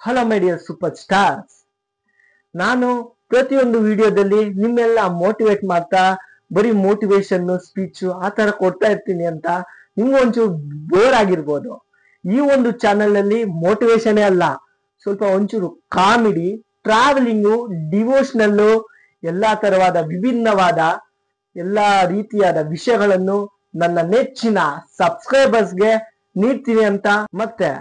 Hello my dear super stars. ನಾನು ಪ್ರತಿಯೊಂದು ವಿಡಿಯೋದಲ್ಲಿ ನಿಮ್ಮೆಲ್ಲ ಮೋಟಿವೇಟ್ ಮಾಡ್ತಾ ಬರೀ ಮೋಟಿವೇಶನ್ ಸ್ಪೀಚ್ ಆ ತರ ಕೊಡ್ತಾ ಇರ್ತೀನಿ ಅಂತ ನಿಮ್ಗೆ ಒಂಚೂರು ಬೋರ್ ಆಗಿರ್ಬೋದು. ಈ ಒಂದು ಚಾನೆಲ್ ನಲ್ಲಿ ಮೋಟಿವೇಶನ್ ಅಲ್ಲ, ಸ್ವಲ್ಪ ಒಂಚೂರು ಕಾಮಿಡಿ, ಟ್ರಾವೆಲಿಂಗು, ಡಿವೋಷನಲ್ಲು, ಎಲ್ಲಾ ತರವಾದ ವಿಭಿನ್ನವಾದ ಎಲ್ಲಾ ರೀತಿಯಾದ ವಿಷಯಗಳನ್ನು ನನ್ನ ನೆಚ್ಚಿನ ಸಬ್ಸ್ಕ್ರೈಬರ್ಸ್ಗೆ ನೀಡ್ತೀನಿ ಅಂತ. ಮತ್ತೆ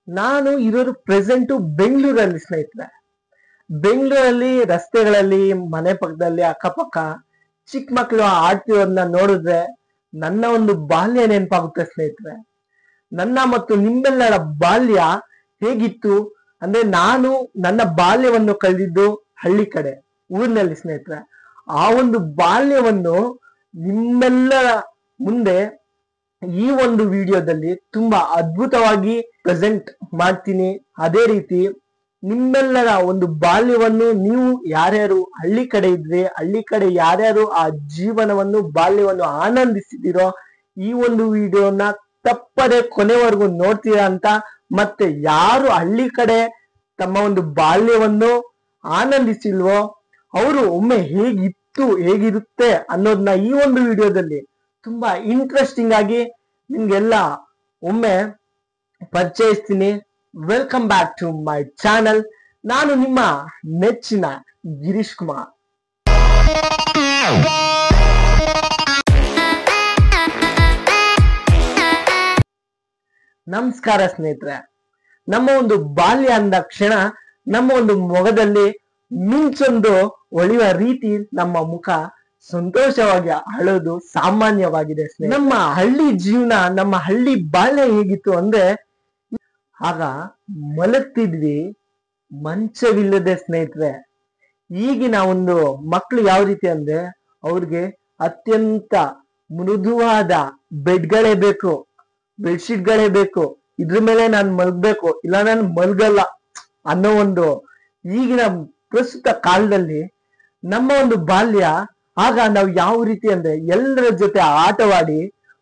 ನಾನು ಇರೋದು ಪ್ರೆಸೆಂಟ್ ಬೆಂಗಳೂರಲ್ಲಿ ಸ್ನೇಹಿತರೆ. ಬೆಂಗಳೂರಲ್ಲಿ ರಸ್ತೆಗಳಲ್ಲಿ ಮನೆ ಪಕ್ಕದಲ್ಲಿ ಅಕ್ಕಪಕ್ಕ ಚಿಕ್ಕ ಮಕ್ಕಳು ಆಡ್ತಿರೋದನ್ನ ನೋಡಿದ್ರೆ ನನ್ನ ಒಂದು ಬಾಲ್ಯ ನೆನಪಾಗುತ್ತೆ ಸ್ನೇಹಿತರೆ. ನನ್ನ ಮತ್ತು ನಿಮ್ಮೆಲ್ಲರ ಬಾಲ್ಯ ಹೇಗಿತ್ತು ಅಂದ್ರೆ, ನಾನು ನನ್ನ ಬಾಲ್ಯವನ್ನು ಕಳೆದಿದ್ದು ಹಳ್ಳಿ ಕಡೆ ಊರಿನಲ್ಲಿ ಸ್ನೇಹಿತರೆ. ಆ ಒಂದು ಬಾಲ್ಯವನ್ನು ನಿಮ್ಮೆಲ್ಲರ ಮುಂದೆ ಈ ಒಂದು ವಿಡಿಯೋದಲ್ಲಿ ತುಂಬಾ ಅದ್ಭುತವಾಗಿ ಪ್ರೆಸೆಂಟ್ ಮಾಡ್ತೀನಿ. ಅದೇ ರೀತಿ ನಿಮ್ಮೆಲ್ಲರ ಒಂದು ಬಾಲ್ಯವನ್ನು ನೀವು ಯಾರ್ಯಾರು ಹಳ್ಳಿ ಕಡೆ ಇದ್ರೆ, ಹಳ್ಳಿ ಕಡೆ ಯಾರ್ಯಾರು ಆ ಜೀವನವನ್ನು ಬಾಲ್ಯವನ್ನು ಆನಂದಿಸಿದಿರೋ, ಈ ಒಂದು ವಿಡಿಯೋನ ತಪ್ಪದೆ ಕೊನೆವರೆಗೂ ನೋಡ್ತೀರಾ ಅಂತ. ಮತ್ತೆ ಯಾರು ಹಳ್ಳಿ ಕಡೆ ತಮ್ಮ ಒಂದು ಬಾಲ್ಯವನ್ನು ಆನಂದಿಸಿಲ್ವೋ ಅವರು ಒಮ್ಮೆ ಹೇಗಿರುತ್ತೆ ಅನ್ನೋದನ್ನ ಈ ಒಂದು ವಿಡಿಯೋದಲ್ಲಿ ತುಂಬಾ ಇಂಟ್ರೆಸ್ಟಿಂಗ್ ಆಗಿ ನಿಮ್ಗೆಲ್ಲ ಒಮ್ಮೆ ಪರಿಚಯಿಸ್ತೀನಿ. Welcome back to my channel. ನಾನು ನಿಮ್ಮ ನೆಚ್ಚಿನ ಗಿರೀಶ್ ಕುಮಾರ್. ನಮಸ್ಕಾರ ಸ್ನೇಹಿತರೆ. ನಮ್ಮ ಒಂದು ಬಾಲ್ಯ ಅಂದ ಕ್ಷಣ ನಮ್ಮ ಒಂದು ಮೊಗದಲ್ಲಿ ಮಿಂಚೊಂದು ಹೊಳೆಯುವ ರೀತಿ ನಮ್ಮ ಮುಖ ಸಂತೋಷವಾಗಿ ಅಳೋದು ಸಾಮಾನ್ಯವಾಗಿದೆ. ನಮ್ಮ ಹಳ್ಳಿ ಜೀವನ, ನಮ್ಮ ಹಳ್ಳಿ ಬಾಲ್ಯ ಹೇಗಿತ್ತು ಅಂದ್ರೆ, ಆಗ ಮಲಗ್ತಿದ್ವಿ ಮಂಚವಿಲ್ಲದೆ ಸ್ನೇಹಿತರೆ. ಈಗಿನ ಒಂದು ಮಕ್ಕಳು ಯಾವ ರೀತಿ ಅಂದ್ರೆ, ಅವ್ರಿಗೆ ಅತ್ಯಂತ ಮೃದುವಾದ ಬೆಡ್ಗಳೇ ಬೇಕು, ಬೆಡ್ಶೀಟ್ಗಳೇ ಬೇಕು, ಇದ್ರ ಮೇಲೆ ನಾನು ಮಲ್ಗ್ಬೇಕು, ಇಲ್ಲ ನಾನು ಮಲ್ಗಲ್ಲ ಅನ್ನೋ ಒಂದು ಈಗಿನ ಪ್ರಸ್ತುತ ಕಾಲದಲ್ಲಿ ನಮ್ಮ ಒಂದು ಬಾಲ್ಯ, ಆಗ ನಾವು ಯಾವ ರೀತಿ ಅಂದ್ರೆ ಎಲ್ಲರ ಜೊತೆ ಆಟವಾಡಿ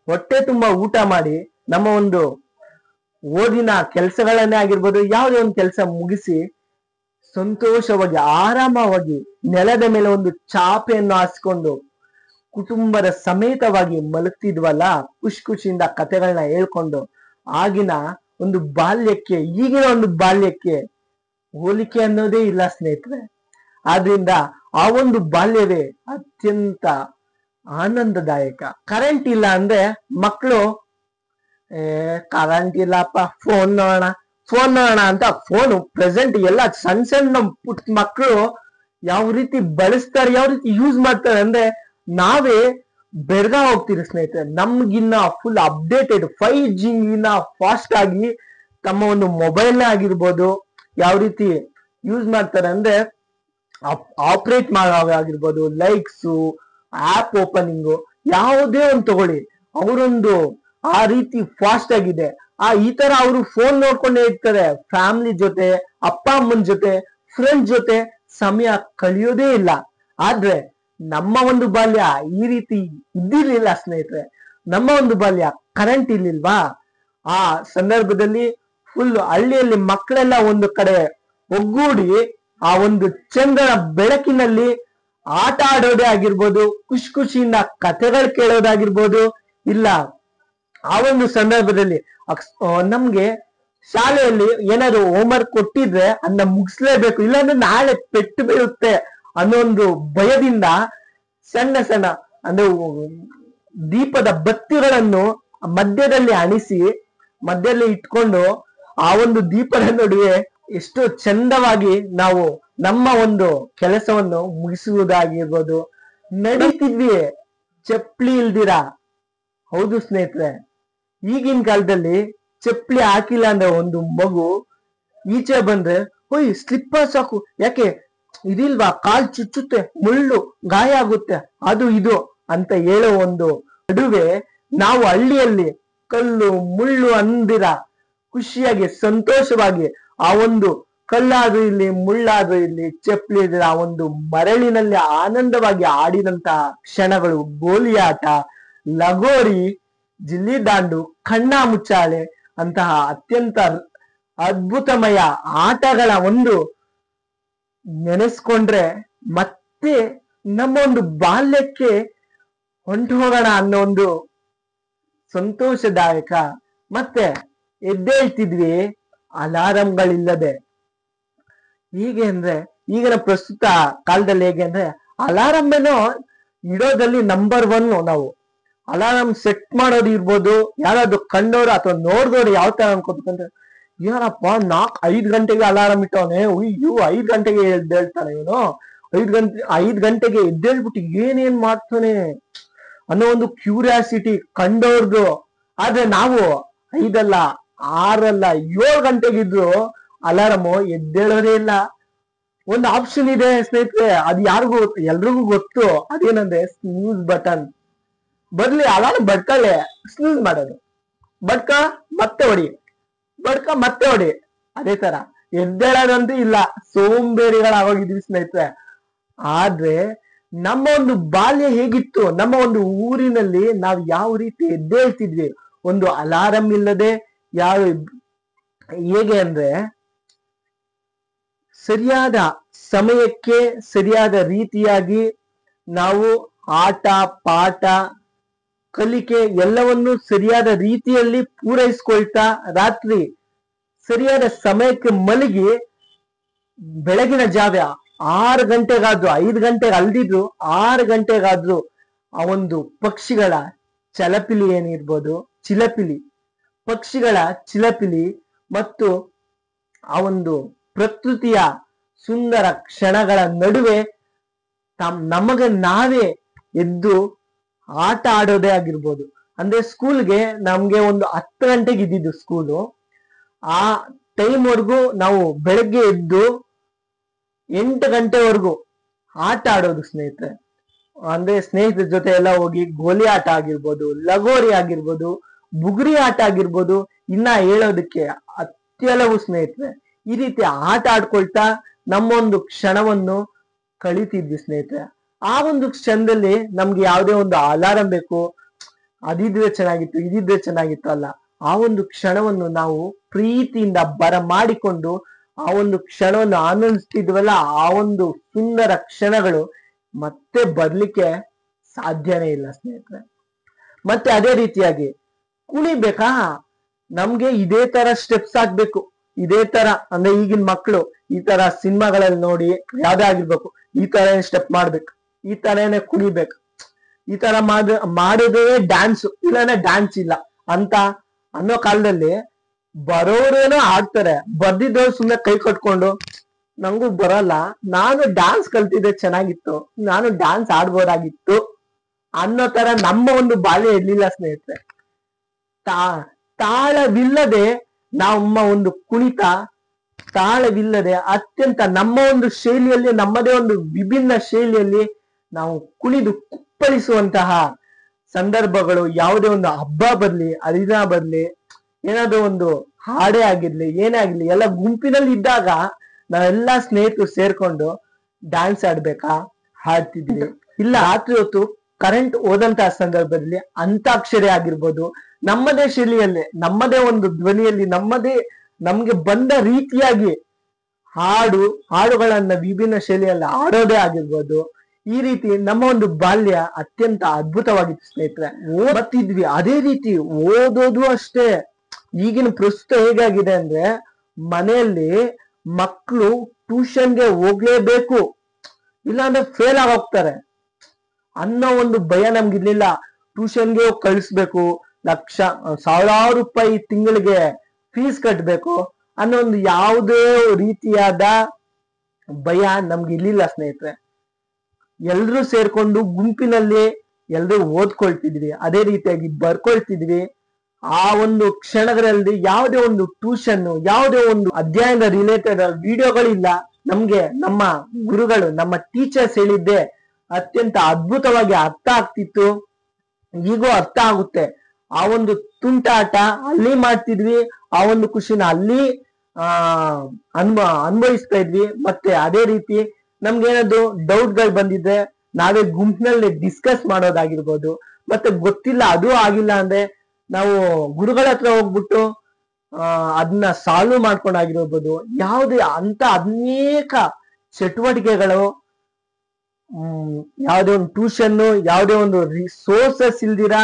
ಹೊಟ್ಟೆ ತುಂಬಾ ಊಟ ಮಾಡಿ ನಮ್ಮ ಒಂದು ಓದಿನ ಕೆಲಸಗಳನ್ನೇ ಆಗಿರ್ಬೋದು, ಯಾವುದೇ ಒಂದು ಕೆಲಸ ಮುಗಿಸಿ ಸಂತೋಷವಾಗಿ ಆರಾಮವಾಗಿ ನೆಲದ ಮೇಲೆ ಒಂದು ಚಾಪೆಯನ್ನು ಹಾಸ್ಕೊಂಡು ಕುಟುಂಬದ ಸಮೇತವಾಗಿ ಮಲಗ್ತಿದ್ವಲ್ಲ, ಖುಷಿಯಿಂದ ಕಥೆಗಳನ್ನ ಹೇಳ್ಕೊಂಡು. ಆಗಿನ ಒಂದು ಬಾಲ್ಯಕ್ಕೆ ಈಗಿನ ಒಂದು ಬಾಲ್ಯಕ್ಕೆ ಹೋಲಿಕೆ ಅನ್ನೋದೇ ಇಲ್ಲ ಸ್ನೇಹಿತರೆ. ಆದ್ರಿಂದ ಆ ಒಂದು ಬಾಲ್ಯವೇ ಅತ್ಯಂತ ಆನಂದದಾಯಕ. ಕರೆಂಟ್ ಇಲ್ಲ ಅಂದ್ರೆ ಮಕ್ಕಳು ಕರೆಂಟ್ ಇಲ್ಲಪ್ಪ, ಫೋನ್ ನೋಡೋಣ ಅಂತ ಫೋನು ಪ್ರೆಸೆಂಟ್ ಎಲ್ಲ ಸಣ್ಣ ಪುಟ್ಟ ಮಕ್ಕಳು ಯಾವ ರೀತಿ ಬಳಸ್ತಾರೆ, ಯಾವ ರೀತಿ ಯೂಸ್ ಮಾಡ್ತಾರೆ ಅಂದ್ರೆ ನಾವೇ ಬೆರ್ಗ ಹೋಗ್ತೀರಿ ಸ್ನೇಹಿತರೆ. ನಮ್ಗಿನ್ನ ಫುಲ್ ಅಪ್ಡೇಟೆಡ್ 5G ಫಾಸ್ಟ್ ಆಗಿ ತಮ್ಮ ಒಂದು ಮೊಬೈಲ್ ಆಗಿರ್ಬೋದು ಯಾವ ರೀತಿ ಯೂಸ್ ಮಾಡ್ತಾರೆ ಅಂದ್ರೆ, ಆಪರೇಟ್ ಮಾಡೋವಾಗಿರ್ಬೋದು, ಲೈಕ್ಸ್, ಆಪ್ ಓಪನಿಂಗು, ಯಾವುದೇ ಒಂದು ತಗೊಳ್ಳಿ ಅವರೊಂದು ಆ ರೀತಿ ಫಾಸ್ಟ್ ಆಗಿದೆ. ಈ ತರ ಅವರು ಫೋನ್ ನೋಡ್ಕೊಂಡೇ ಇರ್ತಾರೆ. ಫ್ಯಾಮಿಲಿ ಜೊತೆ, ಅಪ್ಪ ಅಮ್ಮನ ಜೊತೆ, ಫ್ರೆಂಡ್ಸ್ ಜೊತೆ ಸಮಯ ಕಳಿಯೋದೇ ಇಲ್ಲ. ಆದ್ರೆ ನಮ್ಮ ಒಂದು ಬಾಲ್ಯ ಈ ರೀತಿ ಇದ್ದಿರ್ಲಿಲ್ಲ ಸ್ನೇಹಿತರೆ. ನಮ್ಮ ಒಂದು ಬಾಲ್ಯ ಕರೆಂಟ್ ಇರ್ಲಿಲ್ವಾ, ಆ ಸಂದರ್ಭದಲ್ಲಿ ಫುಲ್ ಹಳ್ಳಿಯಲ್ಲಿ ಮಕ್ಕಳೆಲ್ಲ ಒಂದು ಕಡೆ ಒಗ್ಗೂಡಿ ಆ ಒಂದು ಚಂದ್ರನ ಬೆಳಕಿನಲ್ಲಿ ಆಟ ಆಡೋದೇ ಆಗಿರ್ಬೋದು, ಖುಷಿಯಿಂದ ಕಥೆಗಳು ಕೇಳೋದಾಗಿರ್ಬೋದು. ಇಲ್ಲ ಆ ಒಂದು ಸಂದರ್ಭದಲ್ಲಿ ನಮ್ಗೆ ಶಾಲೆಯಲ್ಲಿ ಏನಾದ್ರು ಹೋಮ್ವರ್ಕ್ ಕೊಟ್ಟಿದ್ರೆ ಅದನ್ನ ಮುಗಿಸ್ಲೇಬೇಕು, ಇಲ್ಲಾಂದ್ರೆ ನಾಳೆ ಪೆಟ್ಟು ಬೀಳುತ್ತೆ ಅನ್ನೋ ಒಂದು ಭಯದಿಂದ ಸಣ್ಣ ಅಂದ್ರೆ ದೀಪದ ಬತ್ತಿಗಳನ್ನು ಮಧ್ಯದಲ್ಲಿ ಅಣಿಸಿ ಮಧ್ಯದಲ್ಲಿ ಇಟ್ಕೊಂಡು ಆ ಒಂದು ದೀಪದ ನಡುವೆ ಎಷ್ಟು ಚಂದವಾಗಿ ನಾವು ನಮ್ಮ ಒಂದು ಕೆಲಸವನ್ನು ಮುಗಿಸುವುದಾಗಿರ್ಬೋದು. ನಡೀತಿದ್ವಿ ಚಪ್ಪಲಿ ಇಲ್ದಿರ. ಹೌದು ಸ್ನೇಹಿತರೆ, ಈಗಿನ ಕಾಲದಲ್ಲಿ ಚಪ್ಪಲಿ ಹಾಕಿಲ್ಲ ಅಂದ್ರೆ ಒಂದು ಮಗು ಈಚೆ ಬಂದ್ರೆ ಹೋಯ್ ಸ್ಲಿಪ್ಪರ್ಸ್ ಹಾಕು, ಯಾಕೆ ಇದಿಲ್ವಾ, ಕಾಲ್ ಚುಚ್ಚುತ್ತೆ, ಮುಳ್ಳು ಗಾಯ ಆಗುತ್ತೆ, ಅದು ಇದು ಅಂತ ಹೇಳೋ ಒಂದು ನಡುವೆ ನಾವು ಹಳ್ಳಿಯಲ್ಲಿ ಕಲ್ಲು ಮುಳ್ಳು ಅಂದಿರ ಖುಷಿಯಾಗಿ ಸಂತೋಷವಾಗಿ ಆ ಒಂದು ಕಲ್ಲಾದ್ರೂ ಇಲ್ಲಿ, ಮುಳ್ಳಾದ್ರೂ ಇಲ್ಲಿ, ಚಪ್ಪಲಿ ಇದ್ರೆ ಆ ಒಂದು ಮರಳಿನಲ್ಲಿ ಆನಂದವಾಗಿ ಆಡಿದಂತಹ ಕ್ಷಣಗಳು, ಗೋಲಿ ಆಟ, ಲಗೋರಿ, ಜಿಲ್ಲಿ ದಾಂಡು, ಕಣ್ಣಾ ಮುಚ್ಚಾಲೆ ಅಂತಹ ಅತ್ಯಂತ ಅದ್ಭುತಮಯ ಆಟಗಳ ಒಂದು ನೆನೆಸ್ಕೊಂಡ್ರೆ ಮತ್ತೆ ನಮ್ಮ ಒಂದು ಬಾಲ್ಯಕ್ಕೆ ಹೊಂಟು ಹೋಗೋಣ ಅನ್ನೋ ಒಂದು ಸಂತೋಷದಾಯಕ. ಮತ್ತೆ ಎದ್ದೇಳ್ತಿದ್ವಿ ಅಲಾರಂಗಳಿಲ್ಲದೆ. ಹೀಗೆ ಅಂದ್ರೆ ಈಗಿನ ಪ್ರಸ್ತುತ ಕಾಲದಲ್ಲಿ ಹೇಗೆ ಅಂದ್ರೆ ಅಲಾರಂ ಏನೋ ಇಡೋದಲ್ಲಿ ನಂಬರ್ 1 ನಾವು. ಅಲಾರಂ ಸೆಟ್ ಮಾಡೋದು ಇರ್ಬೋದು, ಯಾರಾದ್ರು ಕಂಡೋರು ಅಥವಾ ನೋಡ್ದವ್ರು ಯಾವ ತರ ಅನ್ಕೋಬೇಕಂದ್ರೆ ಏನಪ್ಪ 4-5 ಗಂಟೆಗೆ ಅಲಾರಂ ಇಟ್ಟವನೆ, ಅಯ್ಯೋ 5 ಗಂಟೆಗೆ ಎದ್ದೇಳ್ತಾನೆ ಇವನು, 5 ಗಂಟೆಗೆ ಎದ್ದೇಳ್ಬಿಟ್ಟು ಏನೇನ್ ಮಾಡ್ತಾನೆ ಅನ್ನೋ ಒಂದು ಕ್ಯೂರಿಯಾಸಿಟಿ ಕಂಡೋರ್ದು. ಆದ್ರೆ ನಾವು 5 ಅಲ್ಲ 6 ಅಲ್ಲ 7 ಗಂಟೆಗಿದ್ರು ಅಲಾರಮು ಎದ್ದೇಳೋದೇ ಇಲ್ಲ. ಒಂದು ಆಪ್ಷನ್ ಇದೆ ಸ್ನೇಹಿತರೆ, ಅದು ಯಾರಿಗೂ ಎಲ್ರಿಗೂ ಗೊತ್ತು. ಅದೇನಂದ್ರೆ ಸ್ನೂಸ್ ಬಟನ್. ಬರ್ಲಿ ಅಲಾರಂ ಬಡ್ಕಳೆ, ಸ್ನೂಸ್ ಮಾಡೋದು, ಬಡ್ಕ ಮತ್ತೆ ಹೊಡಿ, ಬಡ್ಕ ಮತ್ತೆ ಹೊಡಿ. ಅದೇ ತರ ಎದ್ದೇಳೋದಂತೂ ಇಲ್ಲ, ಸೋಂಬೇರಿಗಳಾಗೋಗಿದ್ವಿ ಸ್ನೇಹಿತರೆ. ಆದ್ರೆ ನಮ್ಮ ಒಂದು ಬಾಲ್ಯ ಹೇಗಿತ್ತು, ನಮ್ಮ ಒಂದು ಊರಿನಲ್ಲಿ ನಾವು ಯಾವ ರೀತಿ ಎದ್ದೇಳ್ತಿದ್ವಿ ಒಂದು ಅಲಾರಂ ಇಲ್ಲದೆ. ಹೇಗೆ ಅಂದ್ರೆ ಸರಿಯಾದ ಸಮಯಕ್ಕೆ ಸರಿಯಾದ ರೀತಿಯಾಗಿ ನಾವು ಆಟ ಪಾಠ ಕಲಿಕೆ ಎಲ್ಲವನ್ನು ಸರಿಯಾದ ರೀತಿಯಲ್ಲಿ ಪೂರೈಸ್ಕೊಳ್ತಾ ರಾತ್ರಿ ಸರಿಯಾದ ಸಮಯಕ್ಕೆ ಮಲಗಿ ಬೆಳಗಿನ ಜಾವ 6 ಗಂಟೆಗಾದ್ರು 5 ಗಂಟೆಗೆ ಅಲ್ದಿದ್ರು 6 ಗಂಟೆಗಾದ್ರು ಆ ಒಂದು ಪಕ್ಷಿಗಳ ಚಲಪಿಲಿ ಏನಿರ್ಬೋದು, ಚಿಲಪಿಲಿ, ಪಕ್ಷಿಗಳ ಚಿಲಪಿಲಿ ಮತ್ತು ಆ ಒಂದು ಪ್ರಕೃತಿಯ ಸುಂದರ ಕ್ಷಣಗಳ ನಡುವೆ ನಮಗೆ ನಾವೇ ಎದ್ದು ಆಟ ಆಡೋದೇ ಆಗಿರ್ಬೋದು. ಅಂದ್ರೆ ಸ್ಕೂಲ್ಗೆ ನಮ್ಗೆ ಒಂದು 10 ಗಂಟೆಗೆ ಇದ್ದಿದ್ದು ಸ್ಕೂಲು. ಆ ಟೈಮ್ ವರ್ಗು ನಾವು ಬೆಳಗ್ಗೆ ಎದ್ದು 8 ಗಂಟೆವರೆಗೂ ಆಟ ಆಡೋದು ಸ್ನೇಹಿತರೆ. ಅಂದ್ರೆ ಸ್ನೇಹಿತರ ಜೊತೆ ಎಲ್ಲ ಹೋಗಿ ಗೋಲಿ ಆಟ ಆಗಿರ್ಬೋದು, ಲಗೋರಿ ಆಗಿರ್ಬೋದು, ಬುಗುರಿ ಆಟ ಆಗಿರ್ಬೋದು, ಇನ್ನ ಹೇಳೋದಕ್ಕೆ ಅತ್ಯಲವು ಸ್ನೇಹಿತರೆ. ಈ ರೀತಿ ಆಟ ಆಡ್ಕೊಳ್ತಾ ನಮ್ಮ ಒಂದು ಕ್ಷಣವನ್ನು ಕಳಿತಿದ್ವಿ ಸ್ನೇಹಿತರೆ. ಆ ಒಂದು ಕ್ಷಣದಲ್ಲಿ ನಮ್ಗೆ ಯಾವುದೇ ಒಂದು ಅಲಾರಂ ಬೇಕು, ಅದಿದ್ರೆ ಚೆನ್ನಾಗಿತ್ತು ಇದಿದ್ರೆ ಚೆನ್ನಾಗಿತ್ತು ಅಲ್ಲ. ಆ ಒಂದು ಕ್ಷಣವನ್ನು ನಾವು ಪ್ರೀತಿಯಿಂದ ಬರಮಾಡಿಕೊಂಡು ಆ ಒಂದು ಕ್ಷಣವನ್ನು ಆನಂದಿಸ್ತಿದ್ವಲ್ಲ, ಆ ಒಂದು ಸುಂದರ ಕ್ಷಣಗಳು ಮತ್ತೆ ಬರ್ಲಿಕ್ಕೆ ಸಾಧ್ಯನೇ ಇಲ್ಲ ಸ್ನೇಹಿತರೆ. ಮತ್ತೆ ಅದೇ ರೀತಿಯಾಗಿ ಕುಣಿಬೇಕಾ, ನಮ್ಗೆ ಇದೇ ತರ ಸ್ಟೆಪ್ಸ್ ಆಗ್ಬೇಕು, ಇದೇ ತರ ಅಂದ್ರೆ ಈಗಿನ ಮಕ್ಕಳು ಈ ತರ ಸಿನಿಮಾಗಳಲ್ಲಿ ನೋಡಿ ಯಾವ್ದೇ ಆಗಿರ್ಬೇಕು, ಈ ತರ ಸ್ಟೆಪ್ ಮಾಡ್ಬೇಕು, ಈ ತರನೇ ಕುಣಿಬೇಕು, ಈ ತರ ಮಾಡಿದ್ರೆ ಡ್ಯಾನ್ಸ್ ಇಲ್ಲಾಂದ್ರೆ ಡ್ಯಾನ್ಸ್ ಇಲ್ಲ ಅಂತ ಅನ್ನೋ ಕಾಲದಲ್ಲಿ ಬರೋರೇನೋ ಆಡ್ತಾರೆ, ಬರ್ದಿದ್ದವ್ರು ಸುಮ್ಮನೆ ಕೈ ಕಟ್ಕೊಂಡು ನಂಗೂ ಬರಲ್ಲ, ನಾನು ಡ್ಯಾನ್ಸ್ ಕಲ್ತಿದ್ದೆ ಚೆನ್ನಾಗಿತ್ತು, ನಾನು ಡ್ಯಾನ್ಸ್ ಆಡ್ಬೋದಾಗಿತ್ತು ಅನ್ನೋ ತರ ನಮ್ಮ ಒಂದು ಬಾಲ್ಯ ಇರ್ಲಿಲ್ಲ ಸ್ನೇಹಿತರೆ. ತಾಳವಿಲ್ಲದೆ ನಮ್ಮ ಒಂದು ಕುಣಿತ, ತಾಳವಿಲ್ಲದೆ ಅತ್ಯಂತ ನಮ್ಮ ಒಂದು ಶೈಲಿಯಲ್ಲಿ, ನಮ್ಮದೇ ಒಂದು ವಿಭಿನ್ನ ಶೈಲಿಯಲ್ಲಿ ನಾವು ಕುಣಿದು ಕುಪ್ಪಳಿಸುವಂತಹ ಸಂದರ್ಭಗಳು, ಯಾವುದೇ ಒಂದು ಹಬ್ಬ ಬರ್ಲಿ ಹರಿದಿನ ಬರ್ಲಿ, ಏನಾದ್ರು ಒಂದು ಹಾಡೇ ಆಗಿರ್ಲಿ ಏನೇ ಆಗಿರ್ಲಿ, ಎಲ್ಲ ಗುಂಪಿನಲ್ಲಿ ಇದ್ದಾಗ ನಾವೆಲ್ಲ ಸ್ನೇಹಿತರು ಸೇರ್ಕೊಂಡು ಡ್ಯಾನ್ಸ್ ಆಡ್ಬೇಕಾ ಹಾಡ್ತಿದ್ವಿ. ಇಲ್ಲ ರಾತ್ರಿ ಹೊತ್ತು ಕರೆಂಟ್ ಹೋದಂತಹ ಸಂದರ್ಭದಲ್ಲಿ ಅಂತಾಕ್ಷರಿ ಆಗಿರ್ಬೋದು, ನಮ್ಮದೇ ಶೈಲಿಯಲ್ಲಿ ನಮ್ಮದೇ ಒಂದು ಧ್ವನಿಯಲ್ಲಿ ನಮ್ಗೆ ಬಂದ ರೀತಿಯಾಗಿ ಹಾಡುಗಳನ್ನ ವಿಭಿನ್ನ ಶೈಲಿಯಲ್ಲಿ ಆಡೋದೇ ಆಗಿರ್ಬೋದು. ಈ ರೀತಿ ನಮ್ಮ ಒಂದು ಬಾಲ್ಯ ಅತ್ಯಂತ ಅದ್ಭುತವಾಗಿತ್ತು ಸ್ನೇಹಿತರೆ. ಓದ್ತಿದ್ವಿ, ಅದೇ ರೀತಿ ಓದೋದು ಅಷ್ಟೇ. ಈಗಿನ ಪ್ರಸ್ತುತ ಹೇಗಾಗಿದೆ ಅಂದ್ರೆ ಮನೆಯಲ್ಲಿ ಮಕ್ಕಳು ಟ್ಯೂಷನ್ಗೆ ಹೋಗ್ಲೇಬೇಕು, ಇಲ್ಲಾಂದ್ರೆ ಫೇಲ್ ಆಗೋಗ್ತಾರೆ ಅನ್ನೋ ಒಂದು ಭಯ ನಮ್ಗಿರ್ಲಿಲ್ಲ. ಟ್ಯೂಷನ್ಗೆ ಕಳಿಸ್ಬೇಕು, ಸಾವಿರಾರು ರೂಪಾಯಿ ತಿಂಗಳಿಗೆ ಫೀಸ್ ಕಟ್ಬೇಕು ಅನ್ನೋ ಒಂದು ಯಾವುದೇ ರೀತಿಯಾದ ಭಯ ನಮ್ಗೆ ಇರ್ಲಿಲ್ಲ ಸ್ನೇಹಿತರೆ. ಎಲ್ರೂ ಸೇರ್ಕೊಂಡು ಗುಂಪಿನಲ್ಲಿ ಎಲ್ರೂ ಓದ್ಕೊಳ್ತಿದ್ವಿ, ಅದೇ ರೀತಿಯಾಗಿ ಬರ್ಕೊಳ್ತಿದ್ವಿ. ಆ ಒಂದು ಕ್ಷಣಗಳಲ್ಲಿ ಯಾವುದೇ ಒಂದು ಟ್ಯೂಷನ್, ಯಾವುದೇ ಒಂದು ಅಧ್ಯಯನದ ರಿಲೇಟೆಡ್ ವಿಡಿಯೋಗಳಿಲ್ಲ. ನಮ್ಗೆ ನಮ್ಮ ಗುರುಗಳು, ನಮ್ಮ ಟೀಚರ್ಸ್ ಹೇಳಿದ್ದೆ ಅತ್ಯಂತ ಅದ್ಭುತವಾಗಿ ಅರ್ಥ ಆಗ್ತಿತ್ತು, ಈಗೂ ಅರ್ಥ ಆಗುತ್ತೆ. ಆ ಒಂದು ತುಂಟಾಟ ಅಲ್ಲಿ ಮಾಡ್ತಿದ್ವಿ, ಆ ಒಂದು ಖುಷಿನ ಅಲ್ಲಿ ಅನುಭವಿಸ್ತಾ ಇದ್ವಿ. ಮತ್ತೆ ಅದೇ ರೀತಿ ನಮ್ಗೆ ಏನಾದ್ರು ಡೌಟ್ಗಳು ಬಂದಿದ್ರೆ ನಾವೇ ಗುಂಪಿನಲ್ಲಿ ಡಿಸ್ಕಸ್ ಮಾಡೋದಾಗಿರ್ಬೋದು. ಮತ್ತೆ ಗೊತ್ತಿಲ್ಲ ಅದು ಆಗಿಲ್ಲ ಅಂದ್ರೆ ನಾವು ಗುರುಗಳ ಹತ್ರ ಹೋಗ್ಬಿಟ್ಟು ಅದನ್ನ ಸಾಲ್ವ್ ಮಾಡ್ಕೊಂಡಾಗಿರ್ಬೋದು, ಯಾವುದೇ ಅಂತ ಅನೇಕ ಚಟುವಟಿಕೆಗಳು, ಯಾವುದೇ ಒಂದು ಟ್ಯೂಷನ್, ಯಾವುದೇ ಒಂದು ರಿಸೋರ್ಸಸ್ ಇಲ್ದಿರ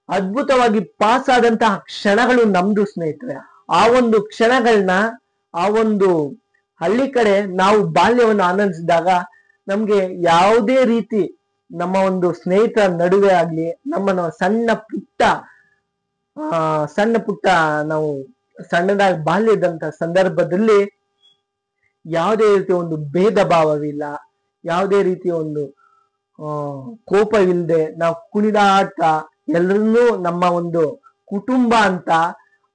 ಅದ್ಭುತವಾಗಿ ಪಾಸ್ ಆದಂತಹ ಕ್ಷಣಗಳು ನಮ್ದು ಸ್ನೇಹಿತರೆ. ಆ ಒಂದು ಕ್ಷಣಗಳನ್ನ, ಆ ಒಂದು ಹಳ್ಳಿ ಕಡೆ ನಾವು ಬಾಲ್ಯವನ್ನು ಆನಂದಿಸಿದಾಗ ನಮ್ಗೆ ಯಾವುದೇ ರೀತಿ ನಮ್ಮ ಒಂದು ಸ್ನೇಹಿತರ ನಡುವೆ ಆಗ್ಲಿ, ನಮ್ಮ ಸಣ್ಣ ಪುಟ್ಟ ನಾವು ಸಣ್ಣದಾಗಿ ಬಾಲ್ಯ ಇದ್ದಂತ ಸಂದರ್ಭದಲ್ಲಿ ಯಾವುದೇ ರೀತಿಯ ಒಂದು ಭೇದ ಭಾವವಿಲ್ಲ, ಯಾವುದೇ ರೀತಿಯ ಒಂದು ಕೋಪವಿಲ್ಲದೆ ನಾವು ಕುಣಿದಾಡ್ತಾ ಎಲ್ಲರನ್ನೂ ನಮ್ಮ ಒಂದು ಕುಟುಂಬ ಅಂತ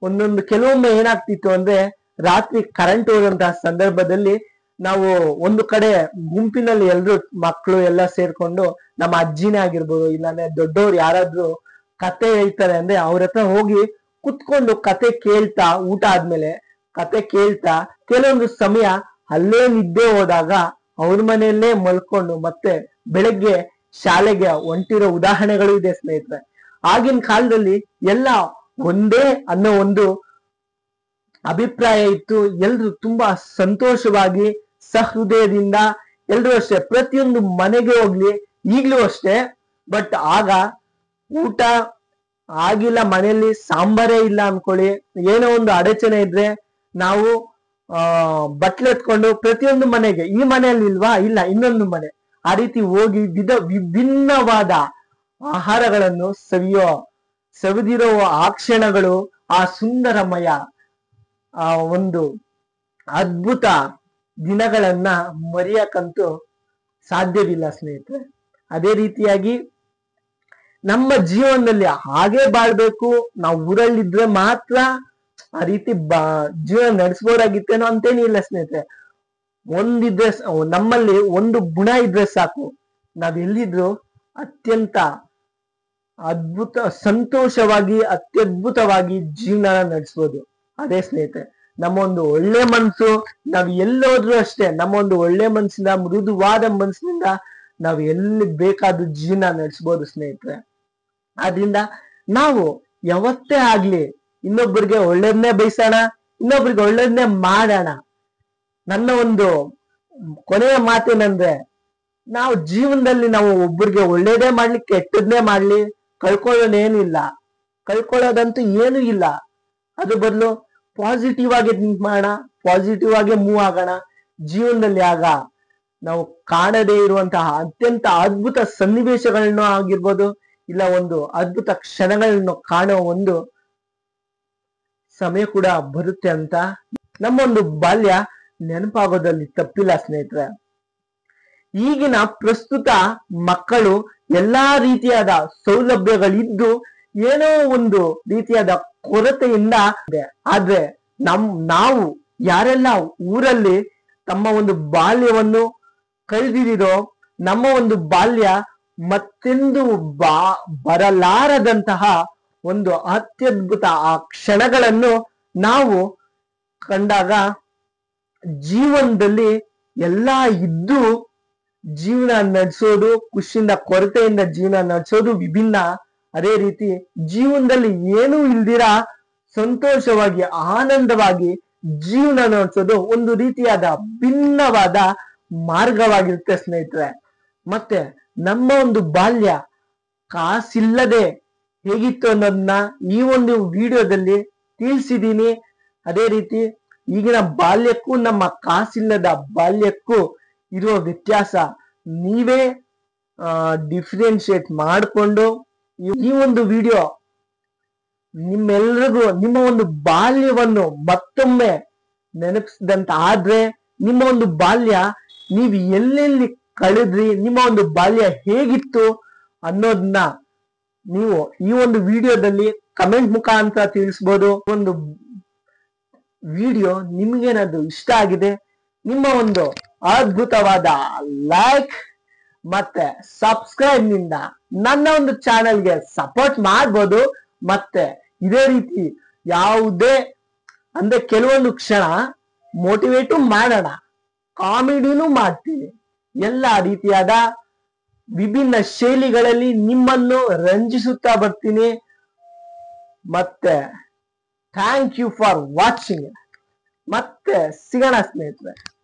ಒಂದೊಂದು ಕೆಲವೊಮ್ಮೆ ಏನಾಗ್ತಿತ್ತು ಅಂದ್ರೆ, ರಾತ್ರಿ ಕರೆಂಟ್ ಹೋದಂತಹ ಸಂದರ್ಭದಲ್ಲಿ ನಾವು ಒಂದು ಕಡೆ ಗುಂಪಿನಲ್ಲಿ ಎಲ್ರು ಮಕ್ಕಳು ಎಲ್ಲ ಸೇರ್ಕೊಂಡು ನಮ್ಮ ಅಜ್ಜಿನೇ ಆಗಿರ್ಬೋದು, ಇಲ್ಲಾಂದ್ರೆ ದೊಡ್ಡವ್ರು ಯಾರಾದ್ರೂ ಕತೆ ಹೇಳ್ತಾರೆ ಅಂದ್ರೆ ಅವ್ರ ಹತ್ರ ಹೋಗಿ ಕುತ್ಕೊಂಡು ಕತೆ ಕೇಳ್ತಾ, ಊಟ ಆದ್ಮೇಲೆ ಕತೆ ಕೇಳ್ತಾ ಕೆಲವೊಂದು ಸಮಯ ಅಲ್ಲೇ ನಿದ್ದೆ ಹೋದಾಗ ಅವ್ರ ಮನೆಯಲ್ಲೇ ಮಲ್ಕೊಂಡು ಮತ್ತೆ ಬೆಳಗ್ಗೆ ಶಾಲೆಗೆ ಹೊಂಟಿರೋ ಉದಾಹರಣೆಗಳು ಇದೆ ಸ್ನೇಹಿತರೆ. ಆಗಿನ ಕಾಲದಲ್ಲಿ ಎಲ್ಲ ಒಂದೇ ಅನ್ನೋ ಒಂದು ಅಭಿಪ್ರಾಯ ಇತ್ತು. ಎಲ್ರು ತುಂಬಾ ಸಂತೋಷವಾಗಿ ಸಹೃದಯದಿಂದ ಎಲ್ರು ಅಷ್ಟೇ, ಪ್ರತಿಯೊಂದು ಮನೆಗೆ ಹೋಗ್ಲಿ, ಈಗ್ಲೂ ಅಷ್ಟೇ. ಬಟ್ ಆಗ ಊಟ ಆಗಿಲ್ಲ, ಮನೆಯಲ್ಲಿ ಸಾಂಬಾರೇ ಇಲ್ಲ ಅನ್ಕೊಳ್ಳಿ, ಏನೋ ಒಂದು ಅಡಚಣೆ ಇದ್ರೆ ನಾವು ಬಟ್ಲೆತ್ಕೊಂಡು ಪ್ರತಿಯೊಂದು ಮನೆಗೆ, ಈ ಮನೆಯಲ್ಲಿ ಇಲ್ವಾ, ಇಲ್ಲ ಇನ್ನೊಂದು ಮನೆ, ಆ ರೀತಿ ಹೋಗಿ ವಿಭಿನ್ನವಾದ ಆಹಾರಗಳನ್ನು ಸವಿದಿರೋ ಆ ಕ್ಷಣಗಳು, ಆ ಸುಂದರಮಯ ಆ ಒಂದು ಅದ್ಭುತ ದಿನಗಳನ್ನ ಮರೆಯಕ್ಕಂತೂ ಸಾಧ್ಯವಿಲ್ಲ ಸ್ನೇಹಿತರೆ. ಅದೇ ರೀತಿಯಾಗಿ ನಮ್ಮ ಜೀವನದಲ್ಲಿ ಹಾಗೆ ಬಾಳ್ಬೇಕು, ನಾವು ಊರಲ್ಲಿದ್ರೆ ಮಾತ್ರ ಆ ರೀತಿ ಜೀವನ ನಡೆಸ್ಬೋದಾಗಿತ್ತೇನೋ ಅಂತೇನಿಲ್ಲ ಸ್ನೇಹಿತರೆ. ಒಂದಿದ್ರೆ, ನಮ್ಮಲ್ಲಿ ಒಂದು ಗುಣ ಇದ್ರೆ ಸಾಕು, ನಾವೆಲ್ಲಿದ್ರು ಅತ್ಯಂತ ಸಂತೋಷವಾಗಿ ಅತ್ಯದ್ಭುತವಾಗಿ ಜೀವನ ನಡೆಸ್ಬೋದು. ಅದೇ ಸ್ನೇಹಿತರೆ ನಮ್ಮ ಒಂದು ಒಳ್ಳೆ ಮನ್ಸು, ನಾವ್ ಎಲ್ಲೋದ್ರು ಅಷ್ಟೇ ನಮ್ಮ ಒಂದು ಒಳ್ಳೆ ಮನ್ಸಿಂದ, ಮೃದುವಾದ ಮನ್ಸಿನಿಂದ ನಾವ್ ಎಲ್ಲಿ ಬೇಕಾದ್ರೂ ಜೀವನ ನಡೆಸ್ಬೋದು ಸ್ನೇಹಿತರೆ. ಆದ್ರಿಂದ ನಾವು ಯಾವತ್ತೇ ಆಗ್ಲಿ ಇನ್ನೊಬ್ಬರಿಗೆ ಒಳ್ಳೇದನ್ನೇ ಬಯಸೋಣ, ಇನ್ನೊಬ್ರಿಗೆ ಒಳ್ಳೇದನ್ನೇ ಮಾಡೋಣ. ನನ್ನ ಒಂದು ಕೊನೆಯ ಮಾತೇನಂದ್ರೆ, ನಾವು ಜೀವನದಲ್ಲಿ ನಾವು ಒಬ್ಬರಿಗೆ ಒಳ್ಳೇದೇ ಮಾಡ್ಲಿ, ಕೆಟ್ಟದ್ನೇ ಮಾಡ್ಲಿ, ಕಳ್ಕೊಳ್ಳೋದೇನಿಲ್ಲ, ಕಳ್ಕೊಳ್ಳೋದಂತೂ ಏನು ಇಲ್ಲ. ಅದ್ರ ಬದಲು ಪಾಸಿಟಿವ್ ಆಗಿ ಥಿಂಕ್ ಮಾಡೋಣ, ಪಾಸಿಟಿವ್ ಆಗಿ ಮೂವ್ ಆಗೋಣ. ಜೀವನದಲ್ಲಿ ಆಗ ನಾವು ಕಾಣದೇ ಇರುವಂತಹ ಅತ್ಯಂತ ಅದ್ಭುತ ಸನ್ನಿವೇಶಗಳನ್ನು ಆಗಿರ್ಬೋದು, ಇಲ್ಲ ಒಂದು ಅದ್ಭುತ ಕ್ಷಣಗಳನ್ನು ಕಾಣೋ ಒಂದು ಸಮಯ ಕೂಡ ಬರುತ್ತೆ ಅಂತ ನಮ್ಮೊಂದು ಬಾಲ್ಯ ನೆನಪಾಗೋದಲ್ಲಿ ತಪ್ಪಿಲ್ಲ ಸ್ನೇಹಿತರೆ. ಈಗಿನ ಪ್ರಸ್ತುತ ಮಕ್ಕಳು ಎಲ್ಲಾ ರೀತಿಯಾದ ಸೌಲಭ್ಯಗಳಿದ್ದು ಏನೋ ಒಂದು ರೀತಿಯಾದ ಕೊರತೆಯಿಂದ ಇದೆ. ಆದ್ರೆ ನಾವು ಯಾರೆಲ್ಲ ಊರಲ್ಲಿ ತಮ್ಮ ಒಂದು ಬಾಲ್ಯವನ್ನು ಕಳೆದಿರೋ, ನಮ್ಮ ಒಂದು ಬಾಲ್ಯ ಮತ್ತೆಂದು ಬರಲಾರದಂತಹ ಒಂದು ಅತ್ಯದ್ಭುತ ಆ ಕ್ಷಣಗಳನ್ನು ನಾವು ಕಂಡಾಗ ಜೀವನದಲ್ಲಿ ಎಲ್ಲಾ ಇದ್ದು ಜೀವನ ನಡೆಸೋದು, ಖುಷಿಯಿಂದ ಕೊರತೆಯಿಂದ ಜೀವನ ನಡೆಸೋದು ವಿಭಿನ್ನ. ಅದೇ ರೀತಿ ಜೀವನದಲ್ಲಿ ಏನೂ ಇಲ್ದಿರ ಸಂತೋಷವಾಗಿ ಆನಂದವಾಗಿ ಜೀವನ ನಡೆಸೋದು ಒಂದು ರೀತಿಯಾದ ಭಿನ್ನವಾದ ಮಾರ್ಗವಾಗಿರುತ್ತೆ ಸ್ನೇಹಿತರೆ. ಮತ್ತೆ ನಮ್ಮ ಒಂದು ಬಾಲ್ಯ ಕಾಸಿಲ್ಲದೆ ಹೇಗಿತ್ತು ಅನ್ನೋದನ್ನ ಈ ಒಂದು ವಿಡಿಯೋದಲ್ಲಿ ತಿಳಿಸಿದೀನಿ. ಅದೇ ರೀತಿ ಈಗಿನ ಬಾಲ್ಯಕ್ಕೂ ನಮ್ಮ ಕಾಸಿಲ್ಲದ ಬಾಲ್ಯಕ್ಕೂ ಇರುವ ವ್ಯತ್ಯಾಸ ನೀವೇ ಡಿಫ್ರೆನ್ಶಿಯೇಟ್ ಮಾಡಿಕೊಂಡು ಈ ಒಂದು ವಿಡಿಯೋ ನಿಮ್ಮೆಲ್ರಿಗೂ ನಿಮ್ಮ ಒಂದು ಬಾಲ್ಯವನ್ನು ಮತ್ತೊಮ್ಮೆ ನೆನಪಿಸಿದಂತ ಆದ್ರೆ, ನಿಮ್ಮ ಒಂದು ಬಾಲ್ಯ ನೀವು ಎಲ್ಲೆಲ್ಲಿ ಕಳೆದ್ರಿ, ನಿಮ್ಮ ಒಂದು ಬಾಲ್ಯ ಹೇಗಿತ್ತು ಅನ್ನೋದನ್ನ ನೀವು ಈ ಒಂದು ವಿಡಿಯೋದಲ್ಲಿ ಕಮೆಂಟ್ ಮುಖಾಂತರ ತಿಳಿಸ್ಬೋದು. ಒಂದು ವಿಡಿಯೋ ನಿಮ್ಗೇನಾದ್ರು ಇಷ್ಟ ಆಗಿದೆ, ನಿಮ್ಮ ಒಂದು ಅದ್ಭುತವಾದ ಲೈಕ್ ಮತ್ತೆ ಸಬ್ಸ್ಕ್ರೈಬ್ ನಿಂದ ನನ್ನ ಒಂದು ಚಾನೆಲ್ಗೆ ಸಪೋರ್ಟ್ ಮಾಡ್ಬೋದು. ಮತ್ತೆ ಇದೇ ರೀತಿ ಯಾವುದೇ ಅಂದ್ರೆ ಕೆಲವೊಂದು ಕ್ಷಣ ಮೋಟಿವೇಟು ಮಾಡೋಣ, ಕಾಮಿಡಿನೂ ಮಾಡ್ತೀನಿ, ಎಲ್ಲಾ ರೀತಿಯಾದ ವಿಭಿನ್ನ ಶೈಲಿಗಳಲ್ಲಿ ನಿಮ್ಮನ್ನು ರಂಜಿಸುತ್ತಾ ಬರ್ತೀನಿ. ಮತ್ತೆ ಥ್ಯಾಂಕ್ ಯು ಫಾರ್ ವಾಚಿಂಗ್. ಮತ್ತೆ ಸಿಗೋಣ ಸ್ನೇಹಿತರೆ.